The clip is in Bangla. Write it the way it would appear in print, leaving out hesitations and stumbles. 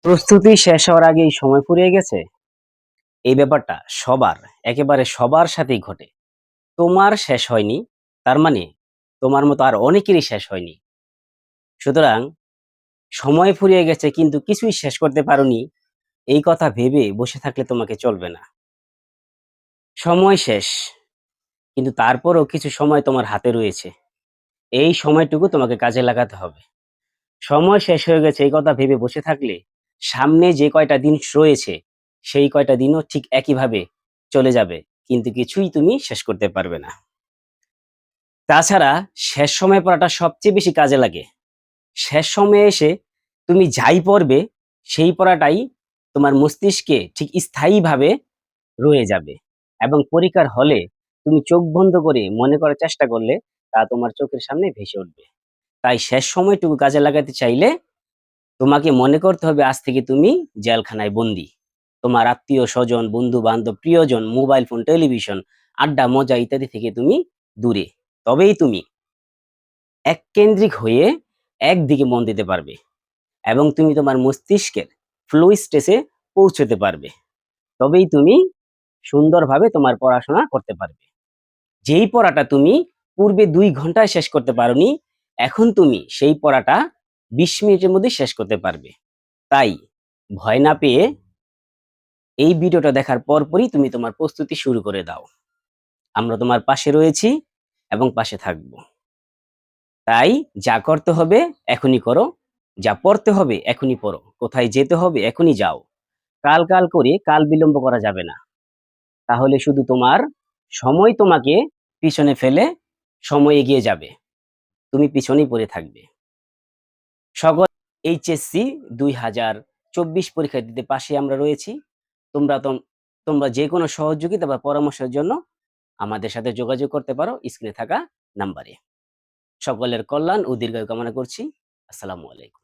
প্রস্তুতি শেষ হওয়ার আগেই সময় ফুরিয়ে গেছে। এই ব্যাপারটা একেবারে সবার সাথেই ঘটে। তোমার শেষ হয়নি, তার মানে তোমার মতো আর অনেকেরই শেষ হয়নি। সুতরাং সময় ফুরিয়ে গেছে কিন্তু কিছুই শেষ করতে পারোনি, এই কথা ভেবে বসে থাকলে তোমাকে চলবে না। সময় শেষ, কিন্তু তারপরও কিছু সময় তোমার হাতে রয়েছে। এই সময়টুকু তোমাকে কাজে লাগাতে হবে। সময় শেষ হয়ে গেছে এই কথা ভেবে বসে থাকলে সামনে যে কয়টা দিন রয়েছে সেই কয়টা দিনও ঠিক একইভাবে চলে যাবে, কিন্তু কিছুই তুমি শেষ করতে পারবে না। তাছাড়া শেষ সময় পড়াটা সবচেয়ে বেশি কাজে লাগে। শেষ সময়ে এসে তুমি যাই পড়বে সেই পড়াটাই তোমার মস্তিষ্কে ঠিক স্থায়ীভাবে রয়ে যাবে, এবং পরীক্ষার হলে তুমি চোখ বন্ধ করে মনে করার চেষ্টা করলে তা তোমার চোখের সামনে ভেসে উঠবে। তাই শেষ সময়টুকু কাজে লাগাতে চাইলে তোমাকে মনে করতে হবে আজ থেকে তুমি জেলখানায় বন্দী। তোমার আত্মীয়-স্বজন, বন্ধু-বান্ধব, প্রিয়জন, মোবাইল ফোন, টেলিভিশন, আড্ডা, মজা ইত্যাদি থেকে তুমি দূরে। তবেই তুমি এককেন্দ্রিক হয়ে একদিকে মন দিতে পারবে এবং তুমি তোমার মস্তিষ্কের ফ্লো স্টেজে পৌঁছতে পারবে। তবেই তুমি সুন্দরভাবে তোমার পড়াশোনা করতে পারবে। যেই পড়াটা তুমি পূর্বে ২ ঘন্টায় শেষ করতে পারোনি, এখন তুমি সেই পড়াটা ২০ মিনিটের মধ্যে শেষ করতে পারবে। তাই ভয় না পেয়ে এই ভিডিওটা দেখার পরপরই তুমি তোমার প্রস্তুতি শুরু করে দাও। আমরা তোমার পাশে রয়েছি এবং পাশে থাকব। তাই যা করতে হবে এখনই করো, যা পড়তে হবে এখনই পড়ো, কোথায় যেতে হবে এখনই যাও। কাল করে কাল বিলম্ব করা যাবে না। তাহলে শুধু তোমার সময় তোমাকে পিছনে ফেলে সময় এগিয়ে যাবে। তুমি পিছনেই পড়ে থাকবে। সকল এইচএসসি ২০২৪ পরীক্ষা দিতে পাশে আমরা রয়েছি। তোমরা তোম তোমরা যেকোনো সহযোগিতা বা পরামর্শের জন্য আমাদের সাথে যোগাযোগ করতে পারো স্ক্রিনে থাকা নাম্বারে। সকলের কল্যাণ ও দীর্ঘায়ু কামনা করছি। আসসালামু আলাইকুম।